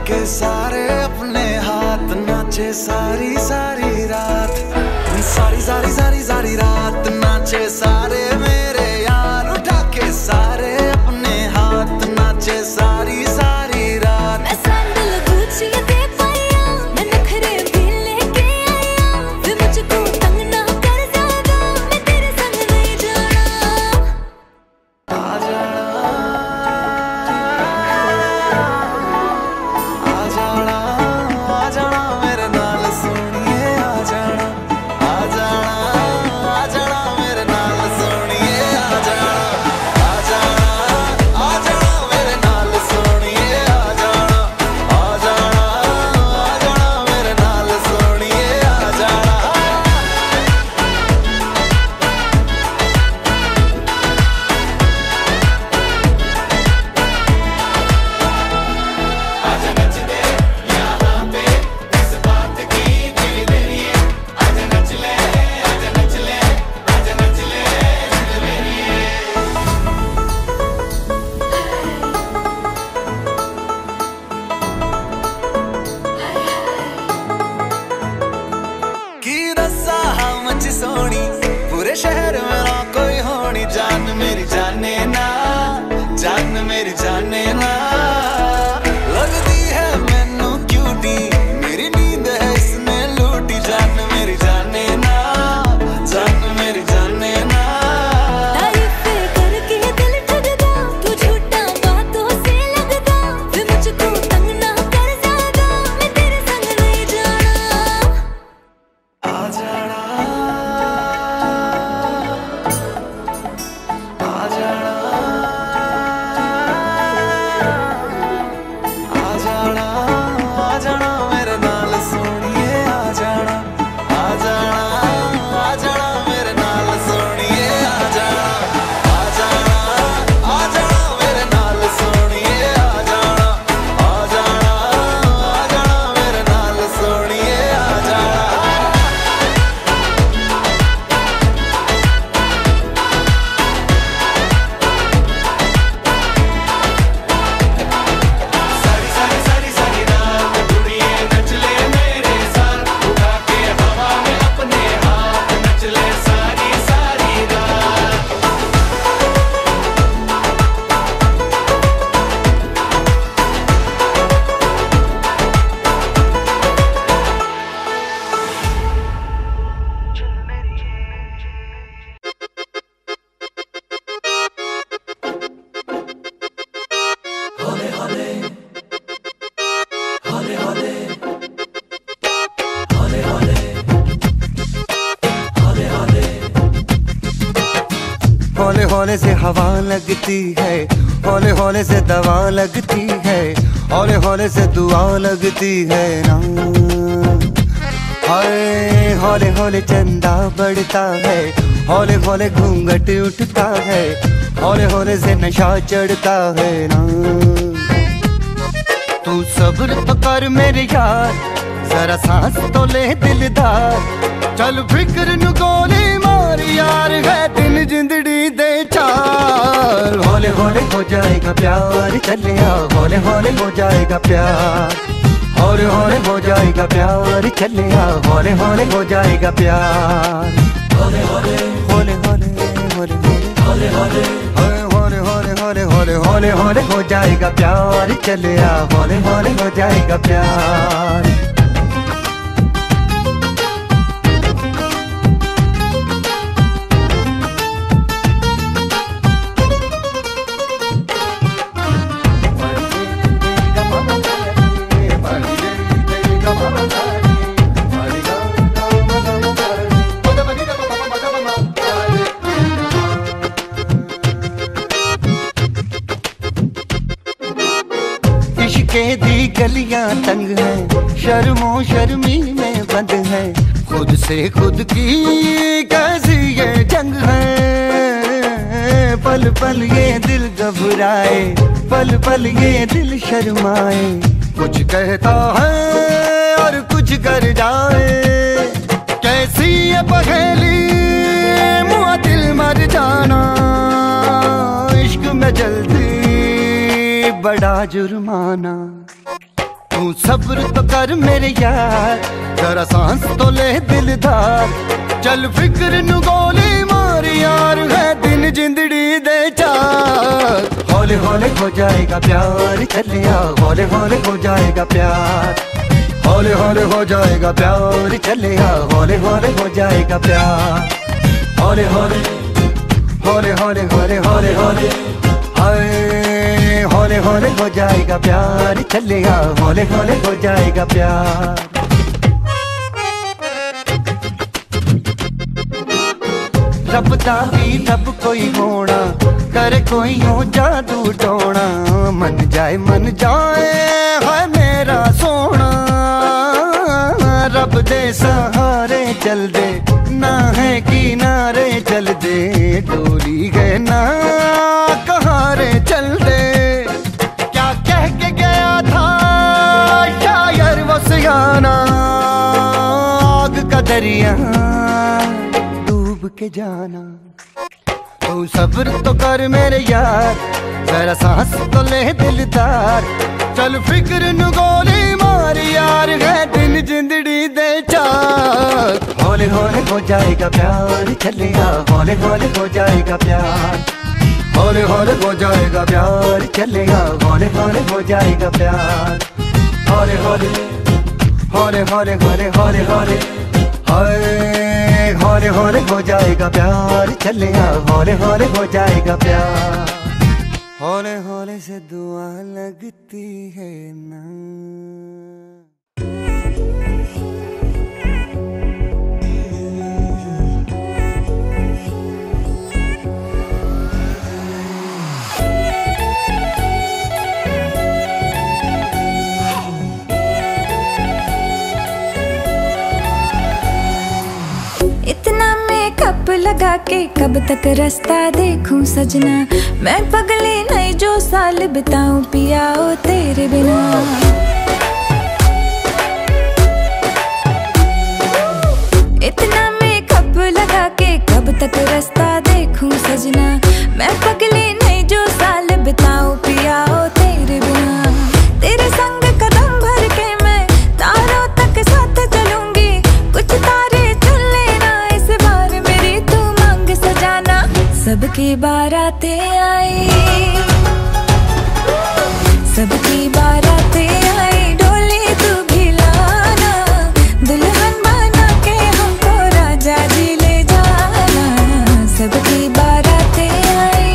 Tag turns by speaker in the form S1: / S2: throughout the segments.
S1: के सारे अपने हाथ, नाचे सारी सारी रात, सारी सारी सारी सारी रात नाचे सारे मेरे यार, उठा के सारे अपने हाथ नाचे सारी सारी रात।
S2: मैं सैंडल गुच्ची दे पाया, मैं नखरे भी लेके आया, वे मुझको तंग ना कर ज्यादा, मैं तेरे संग नहीं जाना।
S1: आ जाना, आ जाना, आ जाना मेरे नाल सोनिए, आ जाना, आ जाना, आ जाना मेरे नाल सोनिए, आ जाना, आ जाना, आ जाना मेरे नाल सोनिए, आ जाना, आ जाना, आ जाना मेरे नाल सोनिए, आ जाना। की दसा हम च सोनी, पूरे शहर में ना कोई होनी, जान मेरी जाने ना, जान मेरी जाने ना, लगती है मैनू क्यूटी, मेरी नींद है इसने लूटी, जान मेरी जाने ना, जान मेरी जाने ना।
S2: तारीफें करके दिल ठगदा, तू झूठा बातों से लगदा, वे मुझको तंग ना कर ज्यादा, मैं तेरे संग नहीं जाना।
S1: आ जाना, आ जाना, आ जाना, आ जाना मेरे नाल सोनिए, आ जाना, आ जाना, आ जाना मेरे नाल सोनिए, आ जाना, आ जाना, आ जाना मेरे नाल सोनिए, आ जाना, आ जाना, आ जाना मेरे नाल सोनिए, आ जाना। सारी सारी सारी सारी रात कुड़िए नच ले मेरे साथ, उठा के हवा में अपने हाथ नच ले सारी सारी रात। होले होले होले होले होले होले होले होले।
S3: हौले हौले से हवा लगती है, हौले हौले से दवा लगती है, हौले हौले से दुआ लगती है ना। हाय हौले हौले चंदा बढ़ता है, हौले हौले घूंघट उठता है, हौले हौले से नशा चढ़ता है ना। तू सब्र तो कर मेरे यार, जरा सांस तो ले दिलदार, चल फिक्र नु गोली मार यार, है दिन जिंदड़ी दे चार। हौले हौले हो जाएगा प्यार, चलिया हौले हौले हो जाएगा प्यार, हौले हौले हो जाएगा प्यार, चलिया हौले हौले हो जाएगा प्यार।
S1: होले होले
S3: हौले हौले हौले हौले
S1: होले होले
S3: हौले हौले हौले हौले हौले हौले हो जाएगा प्यार, चलिया हौले हौले हो जाएगा प्यार। इश्क़े दी गलियां तंग है, शर्मो शर्मी में बंद है, खुद से खुद की कैसी ये जंग है। पल पल ये दिल घबराए, पल पल ये दिल शर्माए, कुछ कहता है और कुछ कर जाए, कैसी ये पहेली मुआ दिल मर जाना। इश्क में जल्दी बड़ा जुर्माना। तू सब्र तो कर मेरे यार, जरा सांस तो ले दिलदार। चल फिक्र नु गोली मार यार, है दिन जिंदड़ी दे चार। हौले हौले हो जाएगा प्यार, चलिया हौले हौले हो जाएगा प्यार। हौले हौले हो जाएगा प्यार, चलिया हौले हौले हो जाएगा प्यार। हौले हौले हौले हौले हौले हौले हौले हाय, हौले हौले हो जाएगा प्यार, चलिया हौले हौले हो जाएगा प्यार। रब दा भी रब कोई होना, करे कोई हो जादू टोना। मन जाए है मेरा सोना, रब दे सहारे चल दे, ना है किनारे चल दे। डोली गए ना कहारे चल दे। क्या कह के गया था शायर वो सियाना, आग का दरिया डूब के जाना। तू सब्र तो कर मेरे यार, जरा सांस तो ले दिलदार। चल फिक्र नु गोली मार यार, है दिन जिंदड़ी दे चार। हौले हौले हो जाएगा प्यार, चलिया हौले हौले हो जाएगा प्यार। हौले हौले हो जाएगा प्यार, चलिया हौले हौले हो जाएगा प्यार। हौले हौले हौले हौले हौले हौले हौले हाय, हौले हौले हो जाएगा प्यार, चलिया हौले हौले हो जाएगा प्यार। हौले हौले से दुआ लगती है ना।
S2: इतना मेकअप लगा के कब तक रास्ता देखूं सजना। मैं पगली नहीं जो साल बिताऊं पिया ओ तेरे बिना। इतना मेकअप लगा के कब तक रास्ता देखूं सजना। मैं पगली नहीं जो साल बिताऊं पिया ओ तेरे बिना। तेरे संग कदम भर के मैं तारों तक साथ चलूंगी। कुछ तारे सबकी बारातें आई, सबकी बारातें आई। डोली तू भी लाना, दुल्हन बना के हमको राजा जी ले जाना। सबकी बारातें आई।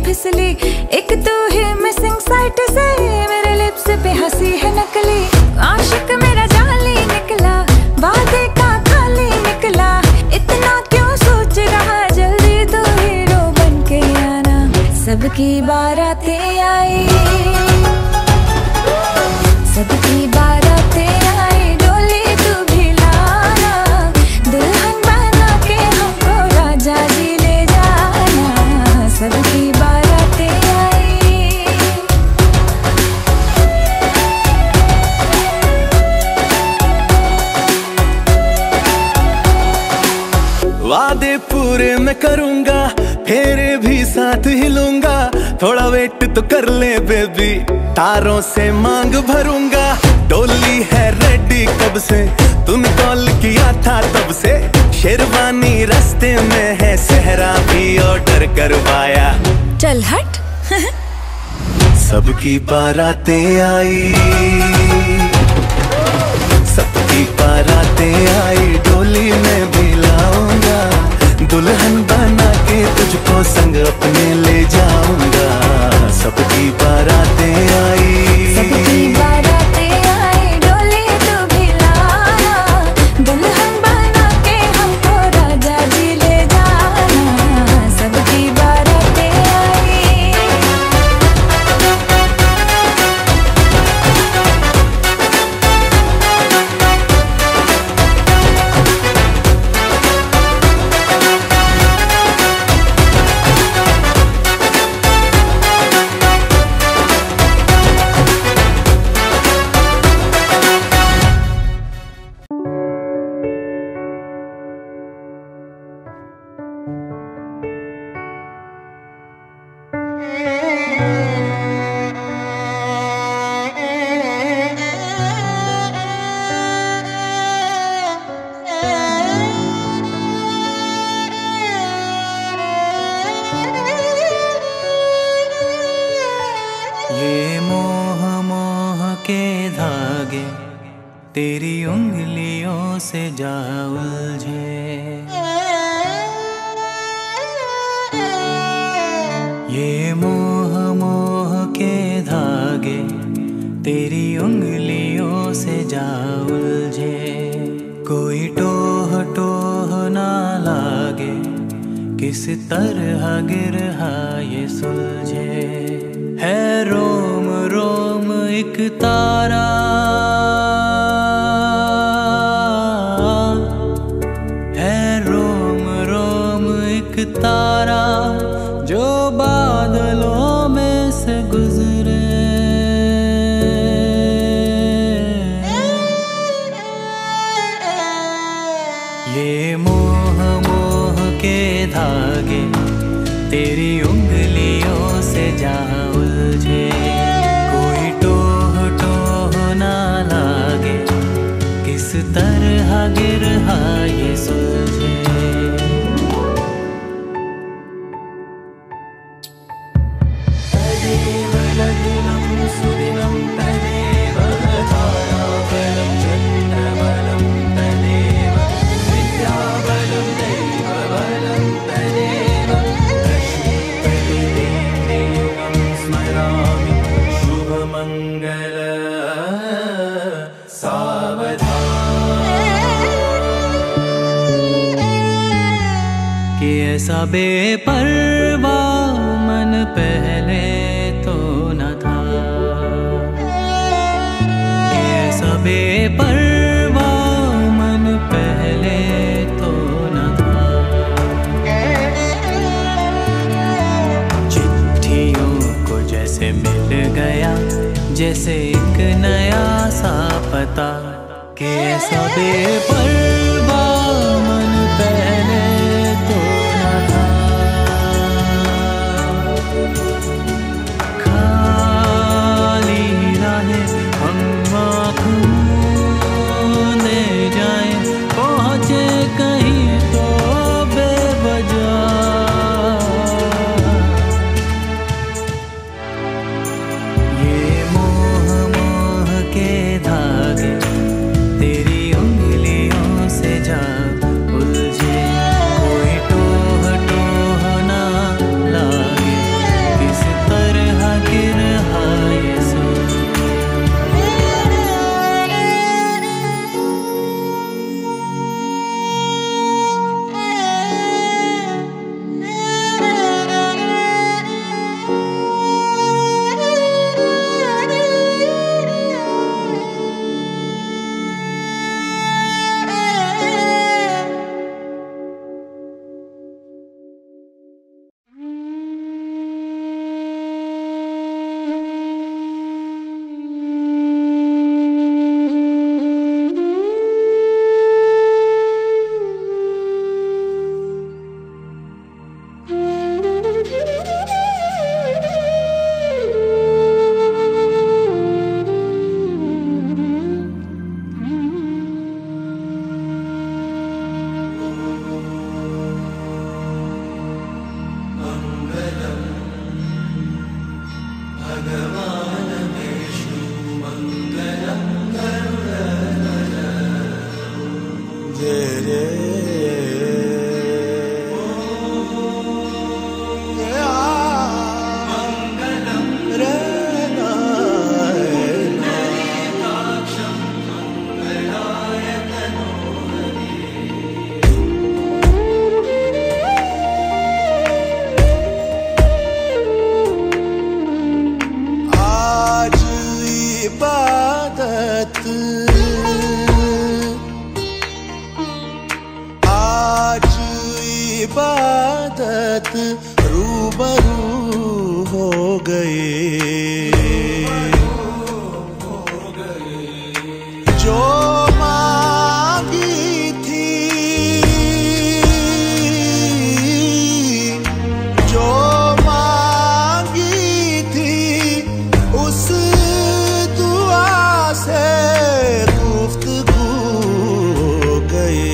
S2: फिसली एक तू ही मिसिंग साइट से, मेरे लिप्स पे हंसी है नकली। आशिक मेरा जाली निकला, वादे का खाली निकला। इतना क्यों सोच रहा, जल्दी तू हीरो बन के आना। सबकी बारातें आई, सबकी बारातें आई। डोली तू भी लाना, दुल्हन बना के हमको राजा जी ले जाना। सबकी
S1: वादे पूरे मैं करूंगा, फेरे भी साथ हिलूंगा। थोड़ा वेट तो कर ले बेबी, तारों से मांग भरूंगा। डोली है रेडी कब से, तूने कॉल किया था तब से। शेरवानी रास्ते में है, सहरा भी ऑर्डर करवाया।
S2: चल हट।
S1: सबकी बारातें आई, सबकी बारातें आई। डोली में भी लाऊंगा, दुल्हन बना के तुझको संग अपने ले जाऊंगा। सबकी बारातें आई,
S2: सबकी बारातें आई। डोली तू भी लाना, दुल्हन बना के हमको राजा जी ले जाना। सबकी बारातें आई।
S1: तेरी उंगलियों से जा उलझे। ये मोह मोह के धागे तेरी उंगलियों से जा उलझे। कोई टोह टोह ना लागे, किस तरह गिरहा ये सुलझे। है रोम रोम एक तारा, है रोम रोम एक तारा जो बादलों में से गुजरे। ये मोह मोह के धागे तेरी उंगलियों से जा उलझे। कोई टोह टोह ना लागे, किस तरह गिरहा ये सुलझे। कि ऐसा बेपरवा मन पहले तो न था, कि ऐसा बेपरवा मन पहले तो न था। चिट्ठियों को जैसे मिल गया जैसे एक नया सा पता, कि ऐसा बेपरवा मन पहले तो न था। खाली राहें हम आँख मूंदे जाएं, पहुँचे कहीं तो बेवजह। ये मोह मोह के धागे तेरी उंगलियों से जा उलझे। कोई टोह टोह ना लागे, किस तरह गिरहा ये सुलझे। आज इबादत रूबरू हो गए। जो मांगी थी, जो मांगी थी, उस दुआ से गुफ्तगू हो गए।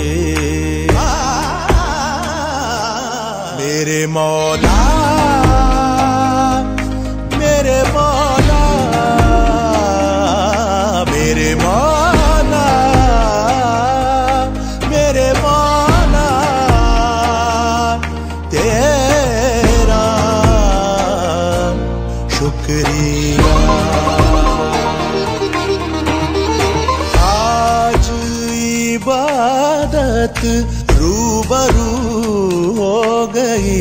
S1: मेरे मौला, मेरे मौला, मेरे मौला,
S4: इबादत रूबरू हो गई।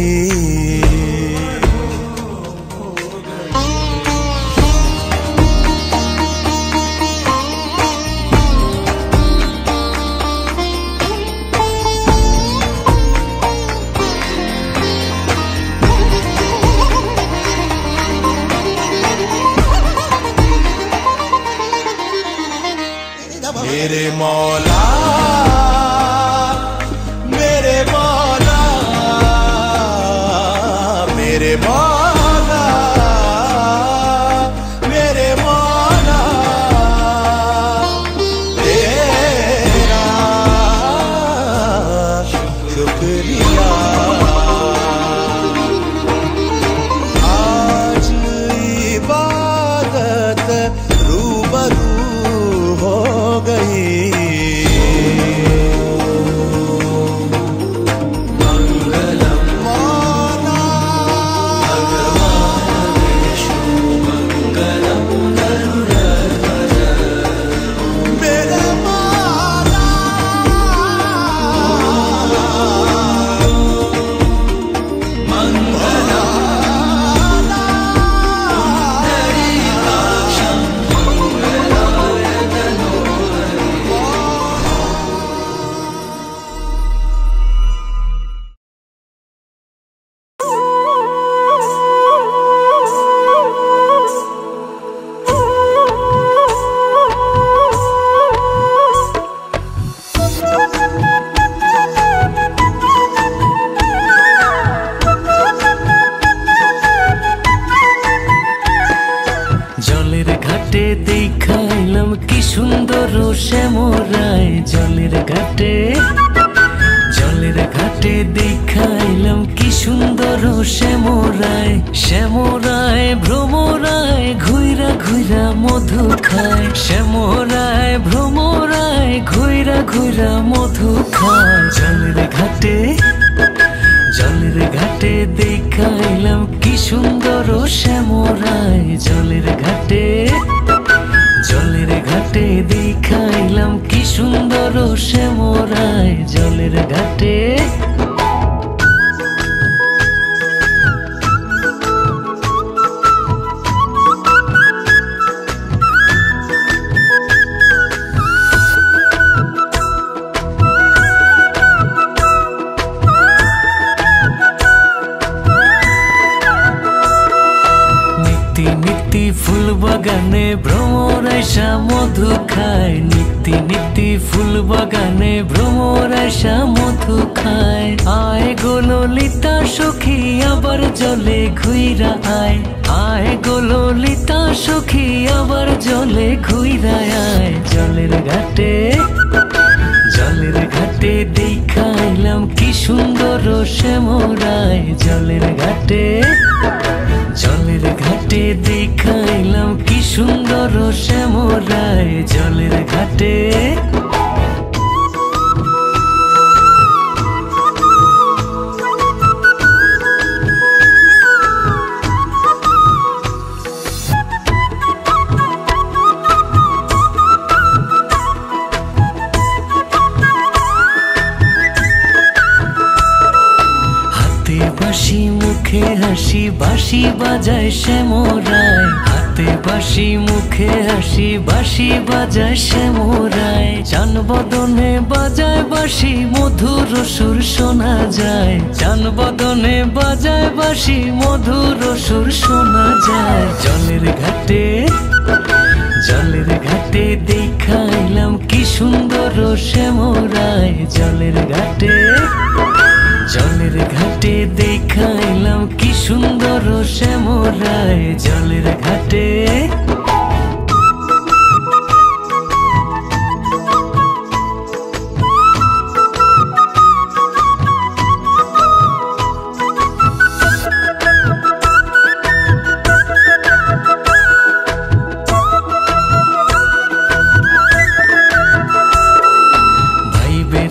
S4: मेरे मौला मेरे मौला मेरे मौला मेरे मौला तेरा शुक्रिया। आज इबादत रूबरू हो गई। मंगलम मौला भगवान विष्णु मंगलम गरुड़ध्वज मेरे मौला मंगलम
S5: জলের ঘাটে দেখাইলাম কি সুন্দর শ্যামরায়। জলের ঘাটে দেখাইলাম কি সুন্দর শ্যামরায়। শ্যামরায় ভ্রমরায় ঘুইরা ঘুইরা মধু খায়। শ্যামরায় ভ্রমরায় ঘুইরা ঘুইরা মধু খায়। জলের ঘাটে দেখাইলাম কি সুন্দর শ্যামরায়। জলের ঘাটে দেখাইলাম কি সুন্দর শ্যামরায়। জলের ঘাটে নিত্যি ফুল বাগানে ভ্রমর আইসা মধু খায়। নিত্যি ফুল বাগানে ভ্রমর আইসা মধু খায়। আয় গো ললিতা সখী আবার জলে ঘুইরা আয়। আয় গো ললিতা সখী আবার জলে ঘুইরা আয়। জলের ঘাটে দেখাইলাম কি সুন্দর শ্যামরায়। জলের ঘাটে দেখাইলাম কি সুন্দর শ্যামরায়। জলের ঘাটে বাঁশি মুখে হাসি বাঁশি বাজায় শ্যামরায়। হাতে বাঁশি মুখে হাসি বাঁশি বাজায় শ্যামরায়। চান বদনে বাজায় বাঁশি মধুর সুর শোনা যায়। চান বদনে বাজায় বাঁশি মধুর সুর শোনা যায়। জলের ঘাটে দেখাইলাম কি সুন্দর শ্যামরায়। জলের ঘাটে দেখাইলাম কি সুন্দর শ্যামরায়। জলের ঘাটে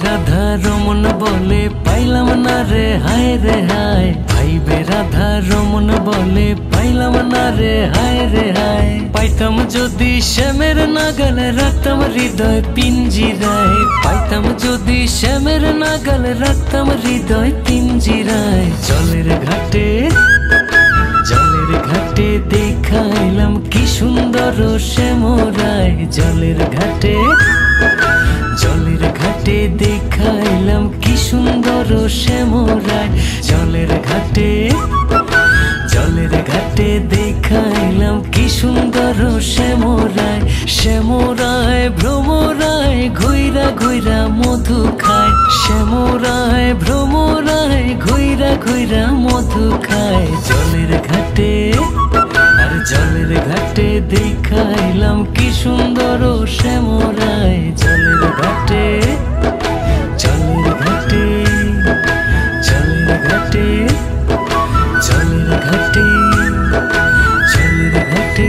S5: রাধা রমন বলে পাইলাম না রে হায় রে হায়। ভাইবে রাধা রমন বলে পাইলাম না রে হায় রে হায়। পাইতাম যদি শ্যামের নাগাল রাখতাম হৃদয় পিঞ্জিরায়। পাইতাম হইতাম যদি শ্যামের নাগাল রাখতাম হৃদয় পিঞ্জিরায়। জলের ঘাটে দেখাইলাম কি সুন্দর শ্যামরায়। জলের ঘাটে দেখাইলাম কি সুন্দর শ্যামরায়। জলের ঘাটে দেখাইলাম কি সুন্দর শ্যামরায়। শ্যামরায় ভ্রমরায় ঘুইরা ঘুইরা মধু খায়। শ্যামরায় ভ্রমরায় ঘুইরা ঘুইরা মধু খায়। জলের ঘাটে দেখাইলাম কি সুন্দর শ্যামরায়। জলের ঘাটে জলের ঘাটে জলের ঘাটে জলের ঘাটে জলের ঘাটে।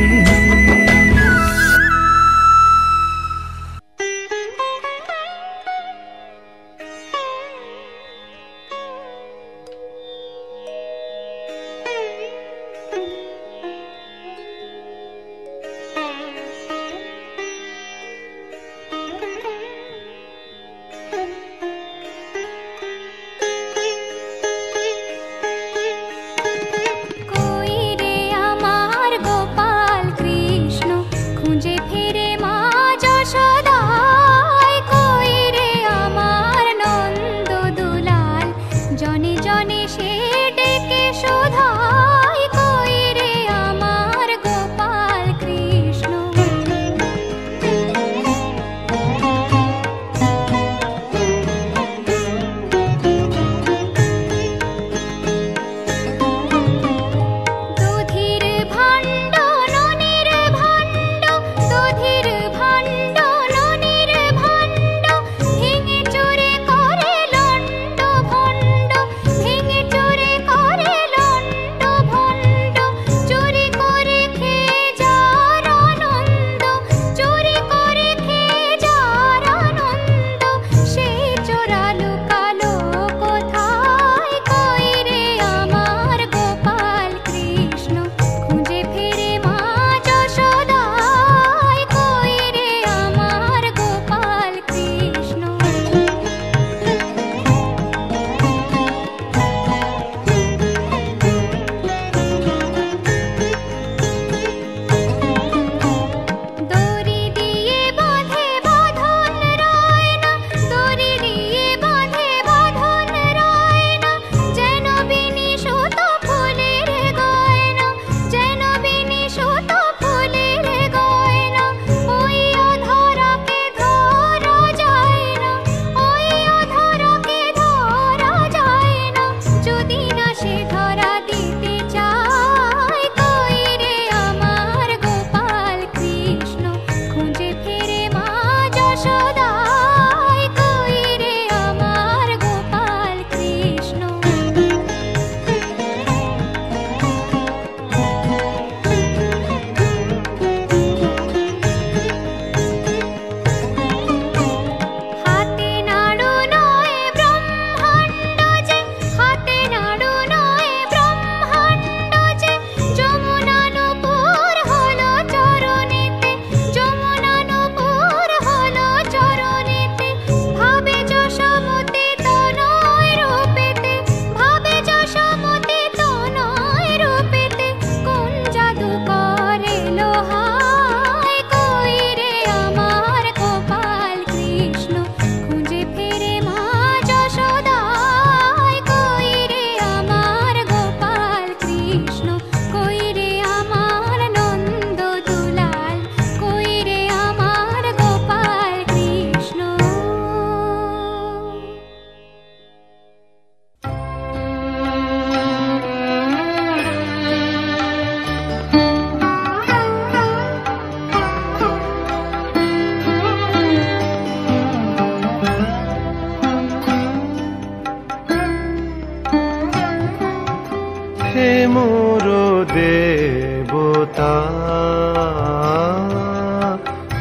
S6: দেবতা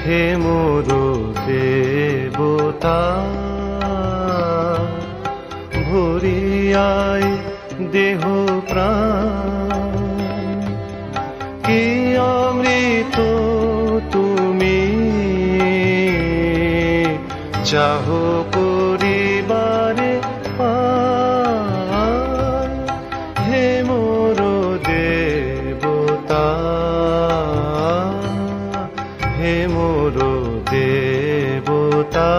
S6: হে মোর দেবতা ভরিয়ায় দেহ প্রাণ কি অমৃত তুমি চাহ করিবারে পার, হে মোর দেবতা, হে মোর দেবতা।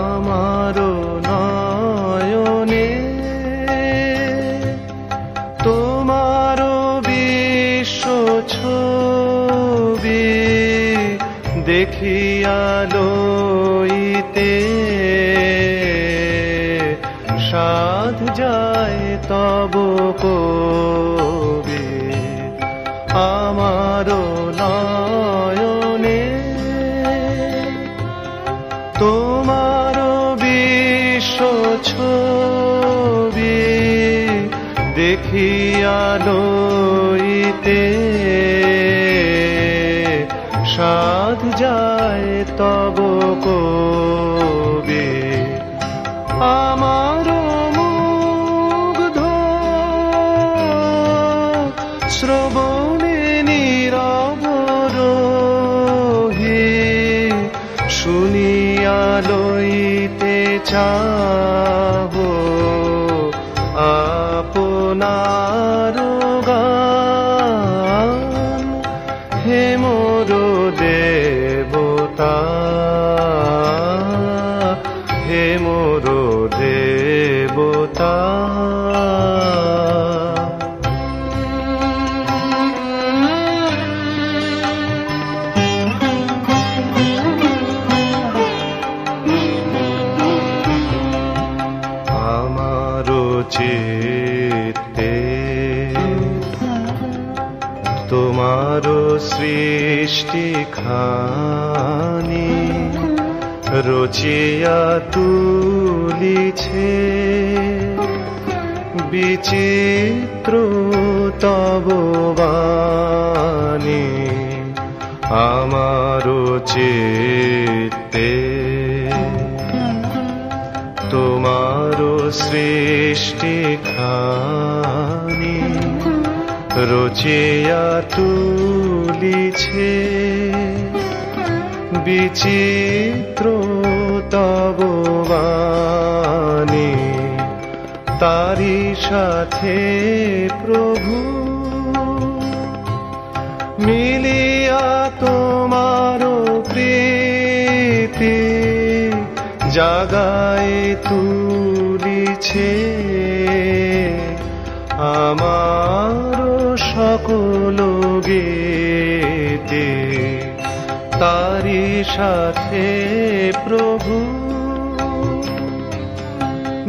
S6: আমারো নয়নে তোমারো বিশ্ব ছবি দেখিয়া লইতে সাধ যায় তব কবি। আমারো নয়নে তোমারো বিশ্ব ছবি দেখিয়া লইতে সাধ যায় তব কবি। আমারো মুগ্ধ শ্রবণে নীরব রহি শুনিয়া লইতে চাহো আপনার গান, হে মোর দেবতা, হে মোর দেবতা। আমারো চিত্তে তোমারো সৃষ্টি খানি রচিয়া তুলিছে বিচিত্র তব বাণী। আমারো চিত্তে তোমারো সৃষ্টি খানি রচিয়া তুলিছে বিচিত্র তব বাণী। তারি সাথে প্রভু মিলিয়া তোমারো প্রীতি জাগায় তুলিছে আমারো সকল গীতি। তারি সাথে প্রভু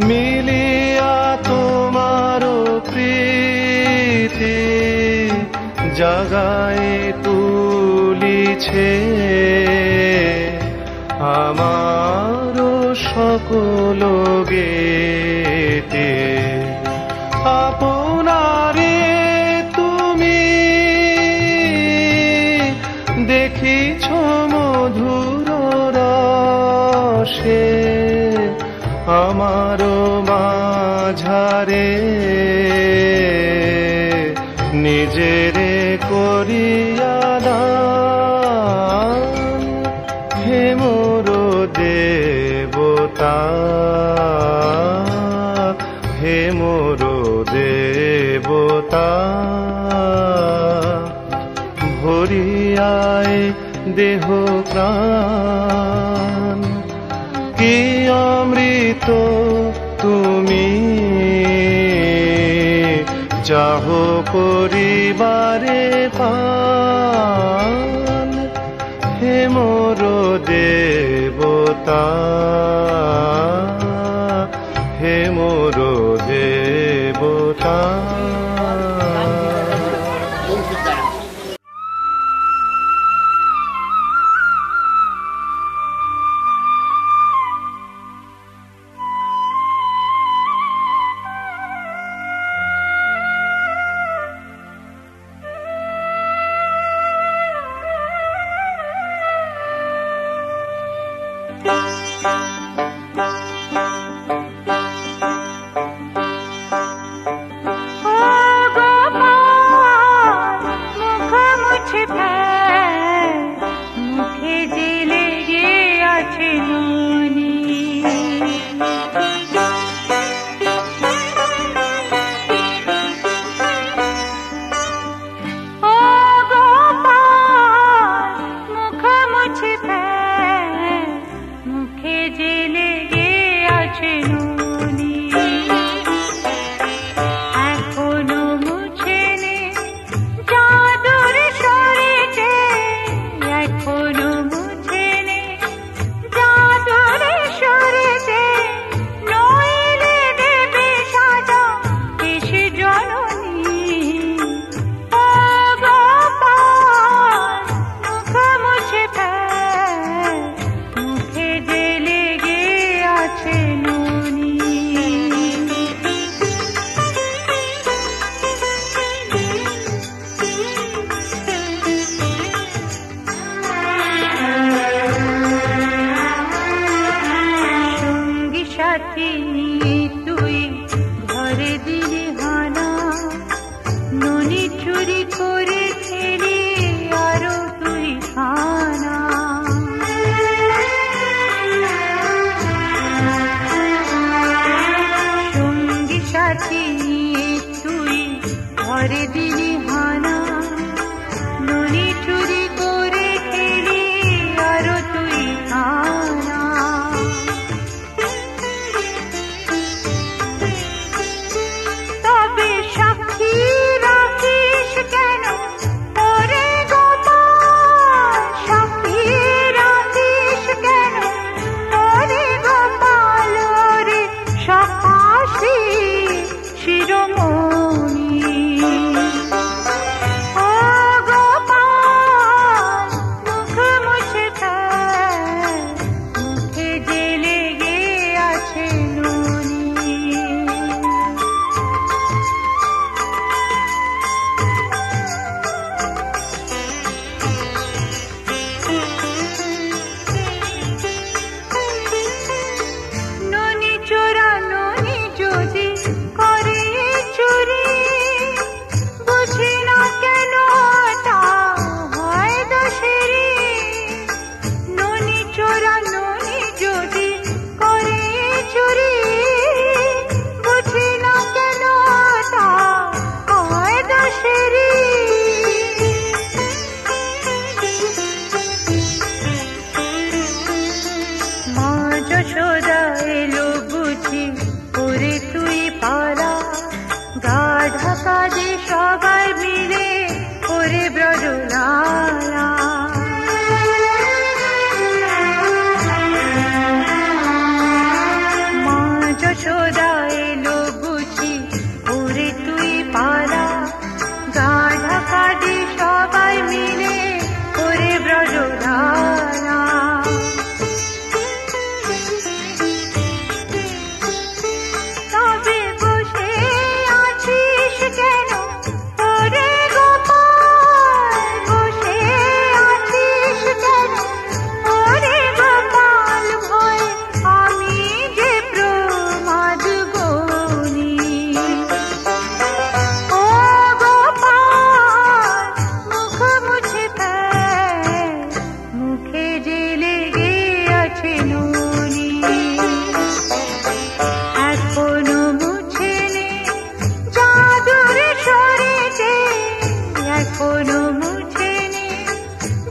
S6: মিলিয়া তোমারো প্রীতি জাগায় তুলিছে আমারো সকল গীতি। আপনারে তুমি দেখিছ মধুর রসে আমারো মাঝারে নিজেরে করিয়া দান, হে মোর দেবতা, হে মোর দেবতা। ভরিয়ায় দেহ প্রাণ কি অমৃত তুমি চাহ করিবারে পান, হে মোর দেবতা, হে মোর দেবতা।
S2: তুই ঘরে দিলি হানা, ননি চুরি করে খেলি আরো তুই খানা। সঙ্গী সাথী তুই ঘরে দিলি হানা, ননি চুরি করে খেলি আরো তুই খানা। তবে সাক্ষী রাখিস কেন ওরে গোপাল, সাক্ষী রাখিস কেন ওরে গোপাল, ওরে সাক্ষী শিরোমণি। ও গোপাল মুখ মুছে খায়, মুখে যে লেগে আছে নুনি। ননি চোরা ননি যদি করে চুরি, বুঝি না কেন তা হয় দোষেরি। ননি চোরা ননি যদি করে চুরি, বুঝি না কেন তা হয় দোষেরি। মা যশোদা এলো বুঝি ওরে তুই পালা, গা ঢাকা যে সবাই মিলে ওরে ব্রজলালা। মা যশোদা এলো বুঝি ওরে তুই পালা, গা ঢাকা যে সবাই মিলে ওরে ব্রজলালা। তবে বসে আছিস কেন ওরে গোপাল, বসে আছিস কেন ওরে গোপাল, ভয় আমি যে প্রমাদ গনি। ও গোপাল মুখ মুছে ফেল, মুখে যে লেগে আছে নুনি। এখনো মুছে নে জাদুর সরেছে, এখনো মুছে নে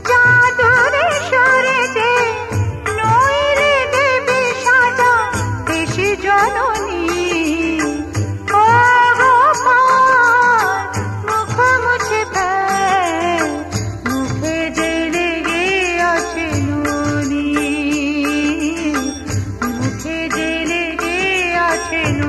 S2: জাদুর সরেছে, নইলে দেবে সাজা দেশে জননী। ও গোপাল মুখ মুছে ফেল, মুখে যে লেগে আছে নুনি, মুখে যে লেগে আছে নুনি।